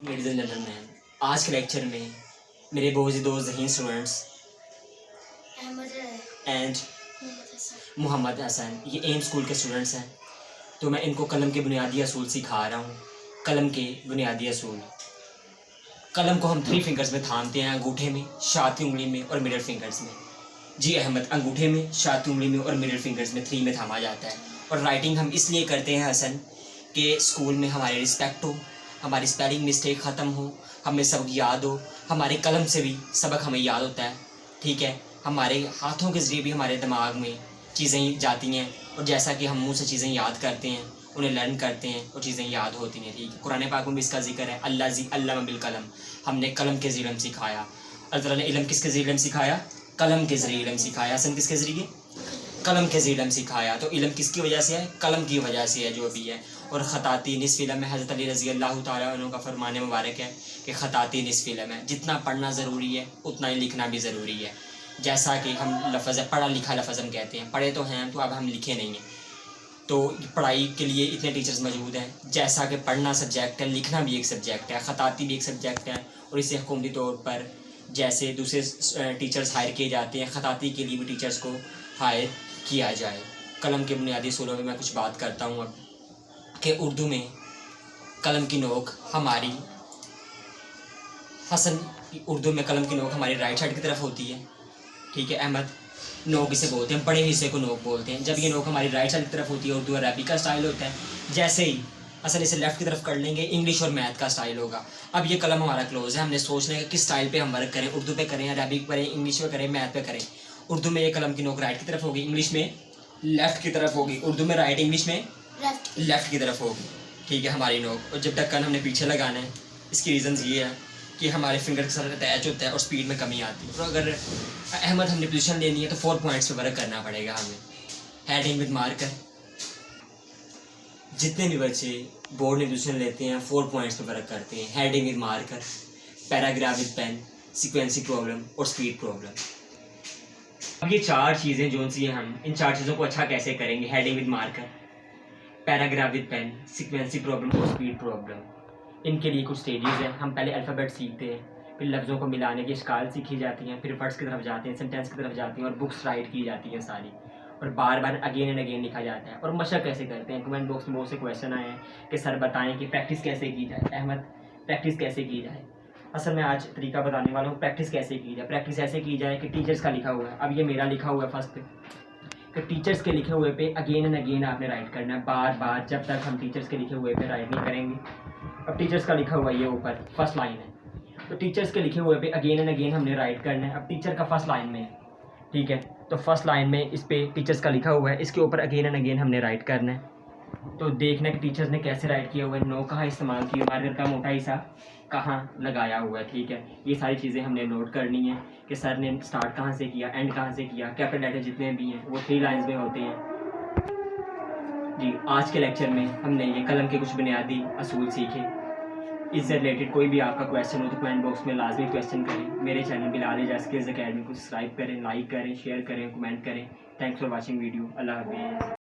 Ladies and gentleman, आज के lecture में मेरे बहुत ही दो ज़हीन स्टूडेंट्स एंड मोहम्मद हसन ये एम स्कूल के स्टूडेंट्स हैं। तो मैं इनको कलम के बुनियादी असूल सिखा रहा हूँ। कलम के बुनियादी असूल। कलम को हम 3 फिंगर्स में थामते हैं, अंगूठे में, शाती उंगली में और मिडिल फिंगर्स में। जी अहमद, अंगूठे में, शाती उंगली में और मिडिल फिंगर्स में 3 में थामा जाता है। और राइटिंग हम इसलिए करते हैं हसन कि स्कूल में हमारे रिस्पेक्ट हो, हमारी स्पेलिंग मिस्टेक ख़त्म हो, हमें सबक याद हो। हमारे कलम से भी सबक हमें याद होता है, ठीक है। हमारे हाथों के ज़रिए भी हमारे दिमाग में चीज़ें जाती हैं, और जैसा कि हम मुंह से चीज़ें याद करते हैं, उन्हें लर्न करते हैं और चीज़ें याद होती हैं, ठीक है। कुरान पाक में भी इसका जिक्र है, अल्लाह बिल कलम, हमने कलम के ज़रिए इल्म सिखाया। अल्लाह ताला ने इल्म किसके ज़रिए इल्म सिखाया? कलम के ज़रिए इल्म सिखाया। हसन किसके ज़रिए? कलम के ज़रिए इल्म सिखाया। तो इल्म किसकी वजह से है? कलम की वजह से है जो भी है। और ख़ताती निस्फ़ इल्म में हज़रत अली रज़ी अल्लाह ताला अन्हु का फरमान मुबारक है कि ख़ताती निस्फ़ इल्म है, जितना पढ़ना ज़रूरी है उतना ही लिखना भी ज़रूरी है। जैसा कि हम लफ्ज़ है, पढ़ा लिखा लफ्ज़ हम कहते हैं, पढ़े तो हैं तो अब हम लिखे नहीं हैं। तो पढ़ाई के लिए इतने टीचर्स मौजूद हैं। जैसा कि पढ़ना सब्जेक्ट है, लिखना भी एक सब्जेक्ट है, ख़ताती भी एक सब्जेक्ट है। और इसे हुकूमती तौर पर जैसे दूसरे टीचर्स हायर किए जाते हैं, ख़ताती के लिए भी टीचर्स को हायर किया जाए। कलम के बुनियादी असूलों में मैं कुछ बात करता हूँ अब, कि उर्दू में कलम की नोक हमारी हसन उर्दू में कलम की नोक हमारी राइट साइड की तरफ होती है, ठीक है। अहमद, नोक इसे बोलते हैं, बड़े हिस्से को नोक बोलते हैं। जब ये नोक हमारी राइट साइड की तरफ होती है, उर्दू अरबी का स्टाइल होता है। जैसे ही असल इसे लेफ़्ट की तरफ कर लेंगे, इंग्लिश और मैथ का स्टाइल होगा। अब ये कलम हमारा क्लोज है, हमने सोचना है कि किस स्टाइल पे हम वर्क करें, उर्दू पे करें, अरबी पे करें, इंग्लिश पे करें, मैथ पे करें। उर्दू में ये कलम की नोक राइट की तरफ होगी, इंग्लिश में लेफ़्ट की तरफ होगी। उर्दू में राइट, इंग्लिश में लेफ़्ट की तरफ होगी, ठीक है, हमारी नोक। और जब ढक्कन हमने पीछे लगाना है, इसकी रीज़न्स ये है कि हमारे फिंगर के साथ अटैच होता है और स्पीड में कमी आती है। और अगर अहमद हमने पोजीशन लेनी है तो 4 पॉइंट्स पे वर्क करना पड़ेगा हमें। हेडिंग विद मार्कर, जितने भी बच्चे बोर्ड में पोजीशन लेते हैं 4 पॉइंट्स पे वर्क करते हैं। Heading with marker, paragraph with pen, sequency problem और स्पीड प्रॉब्लम। अब ये 4 चीज़ें जो सी हम इन 4 चीज़ों को अच्छा कैसे करेंगे? Heading with marker, paragraph with pen, sequency problem और स्पीड प्रॉब्लम। इनके लिए कुछ स्टेजेस हैं। हम पहले अल्फ़ाबेट सीखते हैं, फिर लफ्ज़ों को मिलाने की इश्काल सीखी जाती हैं, फिर वर्ड्स की तरफ जाते हैं, सेंटेंस की तरफ जाती हैं और बुक्स राइट की जाती हैं सारी, और बार बार अगेन एंड अगेन लिखा जाता है। और मशक कैसे करते हैं? कमेंट बॉक्स में बहुत से क्वेश्चन आए हैं कि सर बताएं कि प्रैक्टिस कैसे की जाए। अहमद, प्रैक्टिस कैसे की जाए? असल में आज तरीका बताने वाला हूँ प्रैक्टिस कैसे की जाए। प्रैक्टिस ऐसे की जाए कि टीचर्स का लिखा हुआ है, अब ये मेरा लिखा हुआ है फर्स्ट पे, कि टीचर्स के लिखे हुए पे अगेन एंड अगेन आपने राइट करना है, बार बार, जब तक हम टीचर्स के लिखे हुए पे राइट नहीं करेंगे। अब टीचर्स का लिखा हुआ ये ऊपर फर्स्ट लाइन है, तो टीचर्स के लिखे हुए पे अगेन एंड अगेन हमने राइट करना है। अब टीचर का फर्स्ट लाइन में है, ठीक है, तो फर्स्ट लाइन में इस पे टीचर्स का लिखा हुआ है, इसके ऊपर अगेन एंड अगेन हमने राइट करना है। तो देखना कि टीचर्स ने कैसे राइट किया हुआ है, नो कहाँ इस्तेमाल किया, मार्कर का मोटा हिस्सा कहाँ लगाया हुआ है, ठीक है। ये सारी चीज़ें हमने नोट करनी है कि सर ने स्टार्ट कहाँ से किया, एंड कहाँ से किया। कैपिटल लेटर जितने भी हैं वो 3 लाइन्स में होते हैं। जी, आज के लेक्चर में हमने ये कलम के कुछ बुनियादी असूल सीखे। इससे रिलेटेड कोई भी आपका क्वेश्चन हो तो कमेंट बॉक्स में लाजमी क्वेश्चन करें। मेरे channel Bilal Ejaz skills academy को सब्सक्राइब करें, लाइक करें, शेयर करें, कमेंट करें। Thanks for watching video. अल्लाह हाफिज़।